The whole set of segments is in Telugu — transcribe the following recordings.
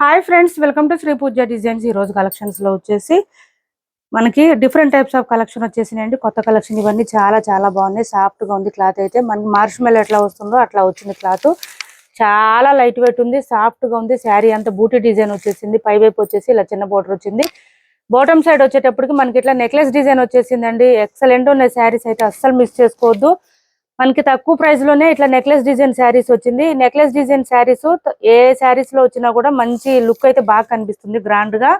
Hi friends, welcome to Sri Pooja designs. ఈ రోజు కలెక్షన్స్ లో వచ్చేసి మనకి డిఫరెంట్ టైప్స్ ఆఫ్ కలెక్షన్ వచ్చేసినాయండి. కొత్త కలెక్షన్ ఇవన్నీ చాలా చాలా బాగున్నాయి. సాఫ్ట్ గా ఉంది క్లాత్ అయితే. మనకి మార్ష్మెల్ ఎట్లా వస్తుందో అట్లా వచ్చింది క్లాత్. చాలా లైట్ వెయిట్ ఉంది, సాఫ్ట్ గా ఉంది. శారీ అంతా బూటీ డిజైన్ వచ్చేసింది. పై వైపు వచ్చేసి ఇలా చిన్న బోర్డర్ వచ్చింది. బాటమ్ సైడ్ వచ్చేటప్పటికి మనకి ఇట్లా నెక్లెస్ డిజైన్ వచ్చేసిందండి. ఎక్సలెంట్ ఉన్నాయి శారీస్ అయితే, అస్సలు మిస్ చేసుకోవద్దు. మనకి తక్కువ ప్రైస్ లోనే ఇట్లా నెక్లెస్ డిజైన్ శారీస్ వచ్చింది. నెక్లెస్ డిజైన్ శారీస్ ఏ శారీస్ లో వచ్చినా కూడా మంచి లుక్ అయితే బాగా కనిపిస్తుంది, గ్రాండ్ గా.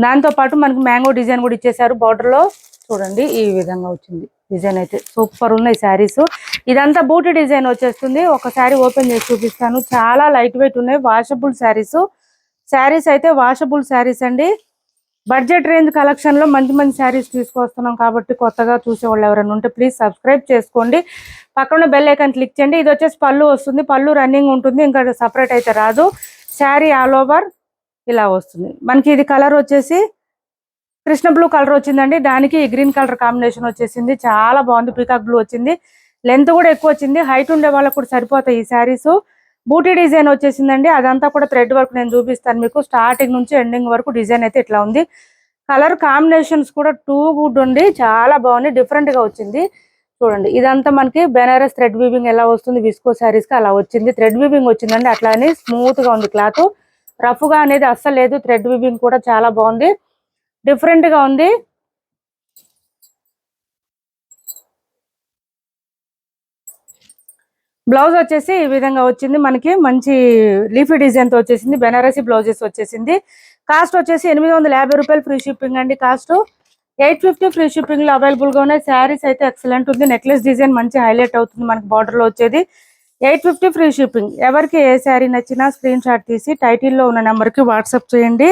దాంతో పాటు మనకి మ్యాంగో డిజైన్ కూడా ఇచ్చేసారు బార్డర్ లో. చూడండి ఈ విధంగా వచ్చింది డిజైన్ అయితే. సూపర్ ఉన్నాయి శారీస్. ఇదంతా బూటీ డిజైన్ వచ్చేస్తుంది. ఒక శారీ ఓపెన్ చేసి చూపిస్తాను. చాలా లైట్ వెయిట్ ఉన్నాయి, వాషబుల్ శారీస్. శారీస్ అయితే వాషబుల్ శారీస్ అండి. బడ్జెట్ రేంజ్ కలెక్షన్ లో మంచి మంచి శారీస్ తీసుకొస్తున్నాం కాబట్టి కొత్తగా చూసేవాళ్ళు ఎవరైనా ఉంటే ప్లీజ్ సబ్స్క్రైబ్ చేసుకోండి. పక్కన బెల్ ఐకాన్ క్లిక్ చేయండి. ఇది వచ్చేసి పళ్ళు వస్తుంది. పళ్ళు రన్నింగ్ ఉంటుంది, ఇంకా సపరేట్ అయితే రాదు. శారీ ఆల్ ఓవర్ ఇలా వస్తుంది. మనకి ఇది కలర్ వచ్చేసి కృష్ణ బ్లూ కలర్ వచ్చిందండి. దానికి గ్రీన్ కలర్ కాంబినేషన్ వచ్చేసింది. చాలా బాగుంది. పీకాక్ బ్లూ వచ్చింది. లెంత్ కూడా ఎక్కువ వచ్చింది. హైట్ ఉండే వాళ్ళకు కూడా సరిపోతాయి ఈ శారీస్. బూటీ డిజైన్ వచ్చేసిందండి. అదంతా కూడా థ్రెడ్ వర్క్ నేను చూపిస్తాను మీకు. స్టార్టింగ్ నుంచి ఎండింగ్ వరకు డిజైన్ అయితే ఇట్లా ఉంది. కలర్ కాంబినేషన్స్ కూడా టూ గుడ్ ఉంది. చాలా బాగుంది, డిఫరెంట్ గా వచ్చింది. చూడండి ఇదంతా మనకి బెనారస్ థ్రెడ్ వీవింగ్ ఎలా వస్తుంది విస్కో శారీస్ కి అలా వచ్చింది. థ్రెడ్ వీవింగ్ వచ్చిందండి. అట్లానే స్మూత్ గా ఉంది క్లాత్. రఫ్ గా అనేది అస్సలు లేదు. థ్రెడ్ వీవింగ్ కూడా చాలా బాగుంది, డిఫరెంట్ గా ఉంది. బ్లౌజ్ వచ్చేసి ఈ విధంగా వచ్చింది. మనకి మంచి లీఫీ డిజైన్ తో వచ్చేసింది. బెనారసీ బ్లౌజెస్ వచ్చేసింది. కాస్ట్ వచ్చేసి 850 రూపాయలు ఫ్రీ షిప్పింగ్ అండి. కాస్ట్ 850 ఫ్రీ షిప్పింగ్ లో అవైలబుల్ గా ఉన్నాయి. శారీస్ అయితే ఎక్సలెంట్ ఉంది. నెక్లెస్ డిజైన్ మంచి హైలైట్ అవుతుంది మనకి బార్డర్ లో వచ్చేది. 850 ఫ్రీ షిప్పింగ్. ఎవరికి ఏ శారీ నచ్చినా స్క్రీన్ షాట్ తీసి టైటిల్లో ఉన్న నెంబర్ కి వాట్సాప్ చేయండి.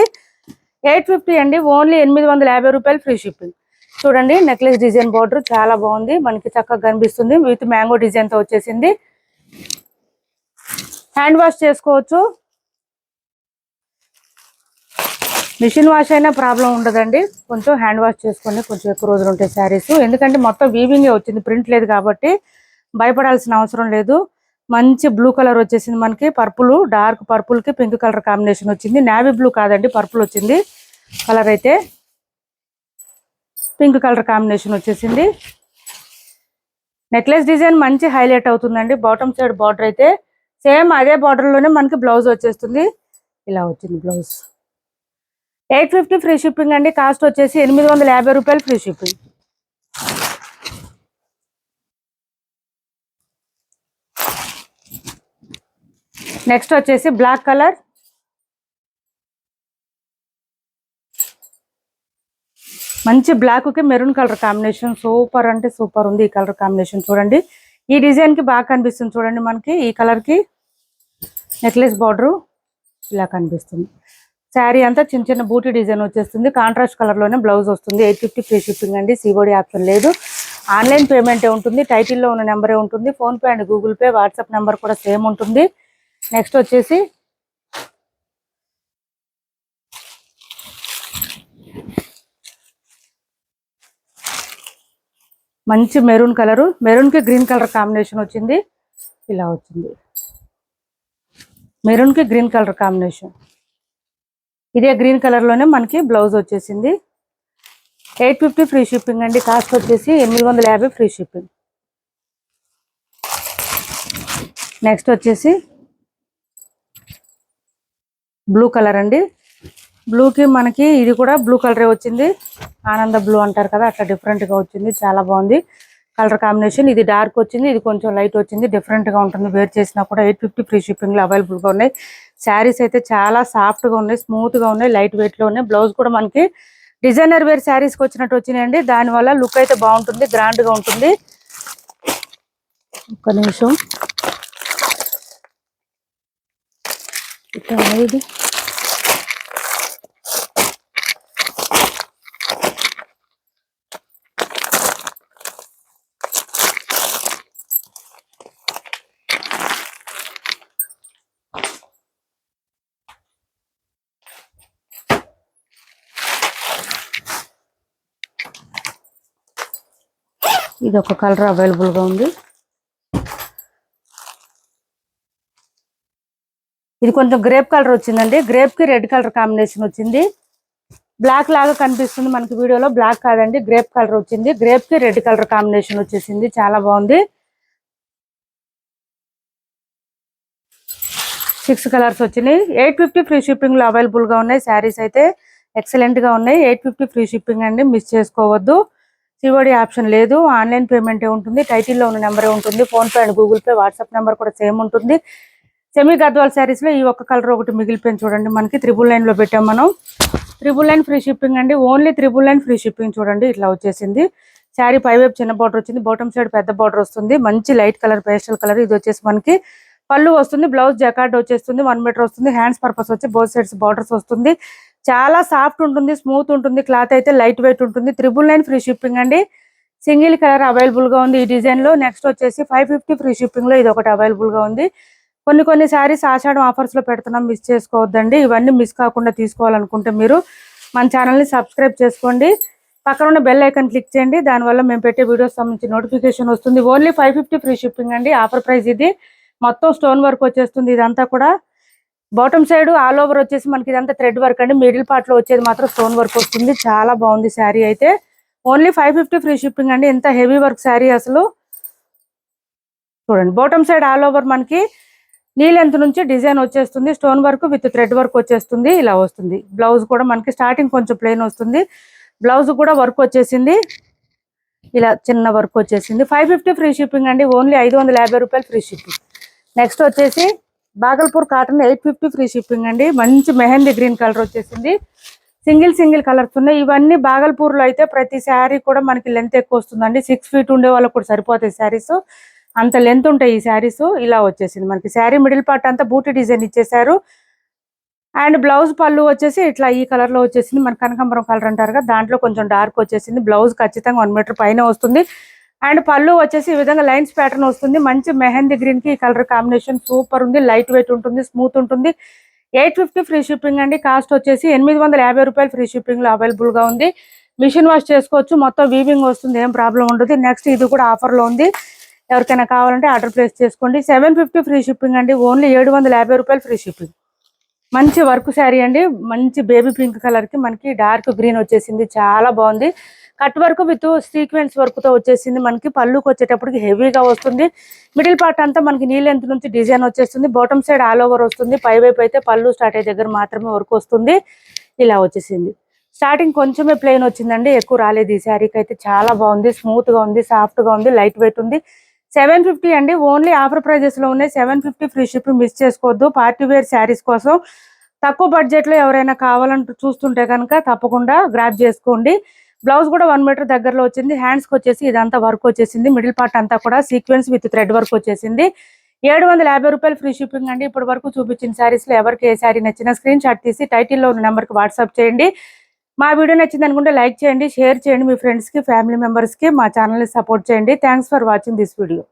850 అండి. ఓన్లీ 850 రూపాయలు ఫ్రీ షిప్పింగ్. చూడండి నెక్లెస్ డిజైన్ బార్డర్ చాలా బాగుంది. మనకి చక్కగా కనిపిస్తుంది. విత్ మ్యాంగో డిజైన్ తో వచ్చేసింది. హ్యాండ్ వాష్ చేసుకోవచ్చు. మిషన్ వాష్ అయినా ప్రాబ్లం ఉండదండి. కొంచెం హ్యాండ్ వాష్ చేసుకొని కొంచెం ఎక్కువ రోజులు ఉంటాయి శారీస్. ఎందుకంటే మొత్తం వీవింగే వచ్చింది, ప్రింట్ లేదు కాబట్టి భయపడాల్సిన అవసరం లేదు. మంచి బ్లూ కలర్ వచ్చేసింది మనకి. పర్పుల్, డార్క్ పర్పుల్ కి పింక్ కలర్ కాంబినేషన్ వచ్చింది. నేవీ బ్లూ కాదండి, పర్పుల్ వచ్చింది కలర్ అయితే. పింక్ కలర్ కాంబినేషన్ వచ్చేసింది. నెక్లెస్ డిజైన్ మంచి హైలైట్ అవుతుందండి. బాటమ్ సైడ్ బార్డర్ అయితే సేమ్ అదే బార్డర్ లోనే మనకి బ్లౌజ్ వచ్చేస్తుంది. ఇలా వచ్చింది బ్లౌజ్. 850 ఫ్రీ షిప్పింగ్ అండి. కాస్ట్ వచ్చేసి 850 రూపాయలు ఫ్రీ షిప్పింగ్. నెక్స్ట్ వచ్చేసి బ్లాక్ కలర్. మంచి బ్లాక్ కి మెరూన్ కలర్ కాంబినేషన్. సూపర్ అంటే సూపర్ ఉంది ఈ కలర్ కాంబినేషన్. చూడండి ఈ డిజైన్ కి బాగా కనిపిస్తుంది. చూడండి మనకి ఈ కలర్ కి నెక్లెస్ బార్డర్ ఇలా కనిపిస్తుంది. శారీ అంతా చిన్న చిన్న బూటీ డిజైన్ వచ్చేస్తుంది. కాంట్రాస్ట్ కలర్ లోనే బ్లౌజ్ వస్తుంది. 850 ఫ్రీ షిప్పింగ్ అండి. సిఓడి ఆప్షన్ లేదు. ఆన్లైన్ పేమెంటే ఉంటుంది. టైటిల్లో ఉన్న నెంబరే ఉంటుంది. Phone pay and Google pay, WhatsApp number కూడా సేమ్ ఉంటుంది. నెక్స్ట్ వచ్చేసి మంచి మెరూన్ కలరు. మెరూన్ కి గ్రీన్ కలర్ కాంబినేషన్ వచ్చింది. ఇలా వచ్చింది మెరూన్ కి గ్రీన్ కలర్ కాంబినేషన్. ఇదే గ్రీన్ కలర్ లోనే మనకి బ్లౌజ్ వచ్చేసింది. 850 ఫ్రీ షిప్పింగ్ అండి. కాస్ట్ వచ్చేసి 850 ఫ్రీ షిప్పింగ్. నెక్స్ట్ వచ్చేసి బ్లూ కలర్ అండి. బ్లూకి మనకి ఇది కూడా బ్లూ కలరే వచ్చింది. ఆనంద బ్లూ అంటారు కదా, అట్లా డిఫరెంట్ గా వచ్చింది. చాలా బాగుంది కలర్ కాంబినేషన్. ఇది డార్క్ వచ్చింది, ఇది కొంచెం లైట్ వచ్చింది. డిఫరెంట్ గా ఉంటుంది. వేర్ చేసినా కూడా 850 ఫ్రీ షిప్పింగ్ లో అవైలబుల్ గా ఉన్నాయి. శారీస్ అయితే చాలా సాఫ్ట్ గా ఉన్నాయి, స్మూత్ గా ఉన్నాయి, లైట్ వెయిట్ లో ఉన్నాయి. బ్లౌజ్ కూడా మనకి డిజైనర్ వేర్ శారీస్ కి వచ్చినట్టు వచ్చినాయండి. దానివల్ల లుక్ అయితే బాగుంటుంది, గ్రాండ్ గా ఉంటుంది. ఒక్క నిమిషం. ఇది ఇది ఒక కలర్ అవైలబుల్ గా ఉంది. ఇది కొంచెం గ్రేప్ కలర్ వచ్చిందండి. గ్రేప్ కి రెడ్ కలర్ కాంబినేషన్ వచ్చింది. బ్లాక్ లాగా కనిపిస్తుంది మనకి వీడియోలో, బ్లాక్ కాదండి, గ్రేప్ కలర్ వచ్చింది. గ్రేప్ కి రెడ్ కలర్ కాంబినేషన్ వచ్చేసింది, చాలా బాగుంది. 6 కలర్స్ వచ్చినాయి. 850 ఫ్రీ షిప్పింగ్ లో అవైలబుల్ గా ఉన్నాయి. శారీస్ అయితే ఎక్సలెంట్ గా ఉన్నాయి. 850 ఫ్రీ షిప్పింగ్ అండి, మిస్ చేసుకోవద్దు. సిఓడి ఆప్షన్ లేదు, ఆన్లైన్ పేమెంట్ ఉంటుంది. టైటిల్లో ఉన్న నెంబరే ఉంటుంది. Phone pay and Google pay, WhatsApp number కూడా సేమ్ ఉంటుంది. సెమీ గద్వాల్ శారీస్ లో ఈ ఒక్క కలర్ ఒకటి మిగిలిపోయింది చూడండి, మనకి 999 లో పెట్టాం మనం. 999 ఫ్రీ షిప్పింగ్ అండి, ఓన్లీ 999 ఫ్రీ షిప్పింగ్. చూడండి ఇట్లా వచ్చేసింది. శారీ పైవైపు చిన్న బార్డర్ వచ్చింది, బాటమ్ సైడ్ పెద్ద బార్డర్ వస్తుంది. మంచి లైట్ కలర్, పేస్టల్ కలర్. ఇది వచ్చేసి మనకి పళ్ళు వస్తుంది. బ్లౌజ్ జకార్డ్ వచ్చేస్తుంది, 1 మీటర్ వస్తుంది. హ్యాండ్స్ పర్పస్ వచ్చి బోత్ సైడ్స్ బార్డర్స్ వస్తుంది. చాలా సాఫ్ట్ ఉంటుంది, స్మూత్ ఉంటుంది. క్లాత్ అయితే లైట్ వెయిట్ ఉంటుంది. 999 ఫ్రీ షిప్పింగ్ అండి. సింగిల్ కలర్ అవైలబుల్ గా ఉంది ఈ డిజైన్ లో. నెక్స్ట్ వచ్చేసి 550 ఫ్రీ షిప్పింగ్ లో ఇది ఒకటి అవైలబుల్ గా ఉంది. కొన్ని శారీస్ ఆషాఢం ఆఫర్స్ లో పెడుతున్నాం, మిస్ చేసుకోవద్దండి. ఇవన్నీ మిస్ కాకుండా తీసుకోవాలనుకుంటే మీరు మన ఛానల్ ని సబ్స్క్రైబ్ చేసుకోండి. పక్కన ఉన్న బెల్ ఐకాన్ క్లిక్ చేయండి, దానివల్ల మేము పెట్టే వీడియోస్ సంబంధించి నోటిఫికేషన్ వస్తుంది. ఓన్లీ 550 ఫ్రీ షిప్పింగ్ అండి. ఆఫర్ ప్రైస్ ఇది. మొత్తం స్టోన్ వర్క్ వచ్చేస్తుంది. ఇదంతా కూడా బాటమ్ సైడ్ ఆల్ ఓవర్ వచ్చేసి మనకి ఇదంతా థ్రెడ్ వర్క్ అండి. మిడిల్ పార్ట్ లో వచ్చేది మాత్రం స్టోన్ వర్క్ వస్తుంది. చాలా బాగుంది శారీ అయితే. ఓన్లీ 550 ఫ్రీ షిప్పింగ్ అండి. ఎంత హెవీ వర్క్ శారీ అసలు. చూడండి బాటమ్ సైడ్ ఆల్ ఓవర్ మనకి నీ లెంత్ నుంచి డిజైన్ వచ్చేస్తుంది. Stone work with thread work వచ్చేస్తుంది. ఇలా వస్తుంది. బ్లౌజ్ కూడా మనకి స్టార్టింగ్ కొంచెం ప్లెయిన్ వస్తుంది. బ్లౌజ్ కూడా వర్క్ వచ్చేసింది, ఇలా చిన్న వర్క్ వచ్చేసింది. 550 ఫ్రీ షిప్పింగ్ అండి. ఓన్లీ 550 రూపాయలు ఫ్రీ షిప్పింగ్. నెక్స్ట్ వచ్చేసి బాగల్పూర్ కాటన్ 850 ఫ్రీ షిప్పింగ్ అండి. మంచి మెహందీ గ్రీన్ కలర్ వచ్చేసింది. సింగిల్ కలర్స్ ఉన్నాయి. ఇవన్నీ బాగల్పూర్ లో అయితే ప్రతి శారీ కూడా మనకి లెంత్ ఎక్కువ వస్తుందండి. 6 ఫీట్ ఉండే వాళ్ళకి కూడా సరిపోతాయి శారీస్, అంత లెంత్ ఉంటాయి ఈ శారీస్. ఇలా వచ్చేసింది మనకి శారీ మిడిల్ పార్ట్ అంతా బూటీ డిజైన్ ఇచ్చేసారు. అండ్ బ్లౌజ్ పళ్ళు వచ్చేసి ఇట్లా ఈ కలర్ లో వచ్చేసింది. మన కనకాంబరం కలర్ అంటారు కదా, దాంట్లో కొంచెం డార్క్ వచ్చేసింది. బ్లౌజ్ ఖచ్చితంగా 1 మీటర్ పైన వస్తుంది. అండ్ పళ్ళు వచ్చేసి ఈ విధంగా లైన్స్ ప్యాటర్న్ వస్తుంది. మంచి మెహందీ గ్రీన్ కి ఈ కలర్ కాంబినేషన్ సూపర్ ఉంది. లైట్ వెయిట్ ఉంటుంది, స్మూత్ ఉంటుంది. 850 ఫ్రీ షిప్పింగ్ అండి. కాస్ట్ వచ్చేసి 850 రూపాయలు ఫ్రీ షిప్పింగ్ లో అవైలబుల్ గా ఉంది. మిషన్ వాష్ చేసుకోవచ్చు, మొత్తం వీవింగ్ వస్తుంది, ఏం ప్రాబ్లం ఉండదు. నెక్స్ట్ ఇది కూడా ఆఫర్ లో ఉంది, ఎవరికైనా కావాలంటే ఆర్డర్ ప్లేస్ చేసుకోండి. 750 ఫ్రీ షిప్పింగ్ అండి. ఓన్లీ 750 రూపాయలు ఫ్రీ షిప్పింగ్. మంచి వర్క్ శారీ అండి. మంచి బేబీ పింక్ కలర్ కి మనకి డార్క్ గ్రీన్ వచ్చేసింది, చాలా బాగుంది. Cut work with sequence work తో వచ్చేసింది. మనకి పళ్ళుకి వచ్చేటప్పటికి హెవీగా వస్తుంది. మిడిల్ పార్ట్ అంతా మనకి నీ లెంత్ నుంచి డిజైన్ వచ్చేస్తుంది. బాటమ్ సైడ్ ఆల్ ఓవర్ వస్తుంది. పై వైపు అయితే పళ్ళు స్టార్ట్ అయ్యే దగ్గర మాత్రమే వర్క్ వస్తుంది. ఇలా వచ్చేసింది. స్టార్టింగ్ కొంచెమే ప్లెయిన్ వచ్చిందండి, ఎక్కువ రాలేదు. ఈ శారీకి అయితే చాలా బాగుంది, స్మూత్ గా ఉంది, సాఫ్ట్ గా ఉంది, లైట్ వెయిట్ ఉంది. 750 అండి. ఓన్లీ ఆఫర్ ప్రైజెస్ లో ఉన్నాయి. 750 ఫ్రీ షిప్పింగ్. మిస్ చేసుకోవద్దు. పార్టీ వేర్ శారీస్ కోసం తక్కువ బడ్జెట్ లో ఎవరైనా కావాలంటూ చూస్తుంటే కనుక తప్పకుండా గ్రాబ్ చేసుకోండి. బ్లౌజ్ కూడా 1 మీటర్ దగ్గరలో వచ్చింది. హ్యాండ్స్ కి వచ్చేసి ఇదంతా వర్క్ వచ్చేసింది. మిడిల్ పార్ట్ అంతా కూడా సీక్వెన్స్ విత్ థ్రెడ్ వర్క్ వచ్చేసింది. 750 రూపాయలు ఫ్రీ షిప్పింగ్ అండి. ఇప్పటి వరకు చూపించిన శారీస్ లో ఎవరికి ఏ శారీ నచ్చినా స్క్రీన్ షాట్ తీసి టైటిల్లో ఉన్న నెంబర్కి వాట్సాప్ చేయండి. మా వీడియో నచ్చింది అనుకుంటే లైక్ చేయండి, షేర్ చేయండి మీ ఫ్రెండ్స్ కి, ఫ్యామిలీ మెంబర్స్ కి. మా ఛానల్ ని సపోర్ట్ చేయండి. Thanks for watching this video.